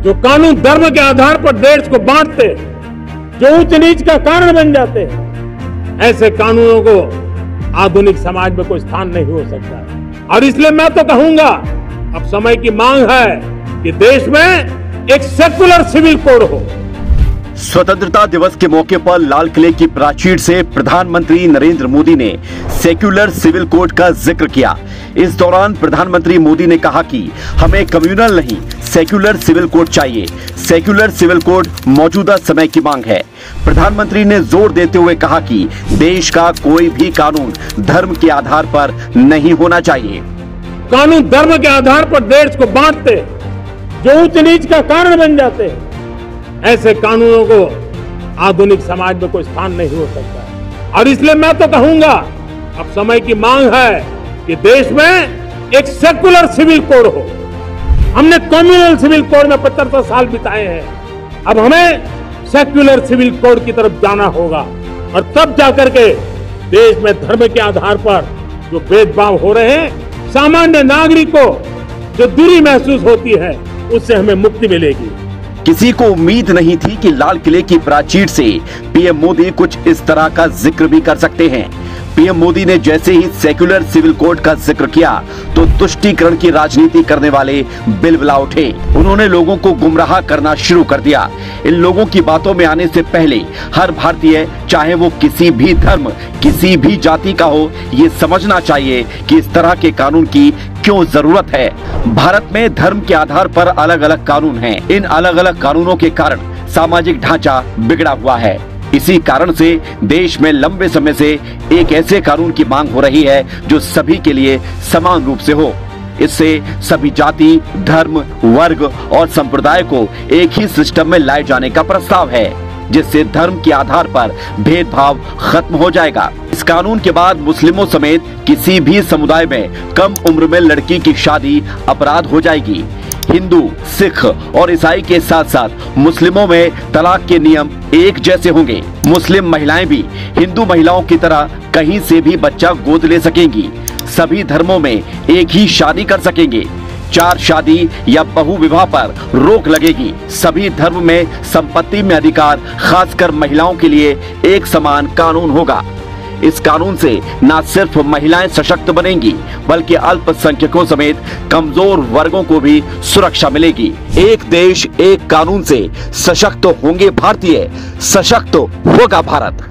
जो कानून धर्म के आधार पर देश को बांटते, जो उच्च नीच का कारण बन जाते हैं, ऐसे कानूनों को आधुनिक समाज में कोई स्थान नहीं हो सकता है। और इसलिए मैं तो कहूंगा, अब समय की मांग है कि देश में एक सेक्युलर सिविल कोड हो। स्वतंत्रता दिवस के मौके पर लाल किले की प्राचीर से प्रधानमंत्री नरेंद्र मोदी ने सेक्युलर सिविल कोड का जिक्र किया। इस दौरान प्रधानमंत्री मोदी ने कहा कि हमें कम्युनल नहीं, सेक्युलर सिविल कोड चाहिए। सेक्युलर सिविल कोड मौजूदा समय की मांग है। प्रधानमंत्री ने जोर देते हुए कहा कि देश का कोई भी कानून धर्म के आधार पर नहीं होना चाहिए। कानून धर्म के आधार पर देश को बांटते, जो उच्च नीच का कारण बन जाते हैं, ऐसे कानूनों को आधुनिक समाज में कोई स्थान नहीं हो सकता है। और इसलिए मैं तो कहूंगा, अब समय की मांग है कि देश में एक सेक्युलर सिविल कोड हो। हमने कम्युनल सिविल कोड में 75 साल बिताए हैं। अब हमें सेक्युलर सिविल कोड की तरफ जाना होगा और तब जाकर के देश में धर्म के आधार पर जो भेदभाव हो रहे हैं, सामान्य नागरिक को जो दूरी महसूस होती है, उससे हमें मुक्ति मिलेगी। किसी को उम्मीद नहीं थी कि लाल किले की प्राचीर से पीएम मोदी कुछ इस तरह का जिक्र भी कर सकते हैं। पीएम मोदी ने जैसे ही सेक्युलर सिविल कोड का जिक्र किया तो तुष्टीकरण की राजनीति करने वाले बिलबिला उठे। उन्होंने लोगों को गुमराह करना शुरू कर दिया। इन लोगों की बातों में आने से पहले हर भारतीय, चाहे वो किसी भी धर्म, किसी भी जाति का हो, ये समझना चाहिए कि इस तरह के कानून की क्यों जरूरत है। भारत में धर्म के आधार पर अलग अलग कानून हैं। इन अलग अलग कानूनों के कारण सामाजिक ढांचा बिगड़ा हुआ है। इसी कारण से देश में लंबे समय से एक ऐसे कानून की मांग हो रही है जो सभी के लिए समान रूप से हो। इससे सभी जाति, धर्म, वर्ग और संप्रदाय को एक ही सिस्टम में लाए जाने का प्रस्ताव है, जिससे धर्म के आधार पर भेदभाव खत्म हो जाएगा। इस कानून के बाद मुस्लिमों समेत किसी भी समुदाय में कम उम्र में लड़की की शादी अपराध हो जाएगी। हिंदू, सिख और ईसाई के साथ साथ मुस्लिमों में तलाक के नियम एक जैसे होंगे। मुस्लिम महिलाएं भी हिंदू महिलाओं की तरह कहीं से भी बच्चा गोद ले सकेंगी। सभी धर्मों में एक ही शादी कर सकेंगे। 4 शादी या बहु विवाह पर रोक लगेगी। सभी धर्म में संपत्ति में अधिकार, खासकर महिलाओं के लिए एक समान कानून होगा। इस कानून से न सिर्फ महिलाएं सशक्त बनेंगी, बल्कि अल्पसंख्यकों समेत कमजोर वर्गों को भी सुरक्षा मिलेगी। एक देश, एक कानून से सशक्त होंगे भारतीय, सशक्त होगा भारत।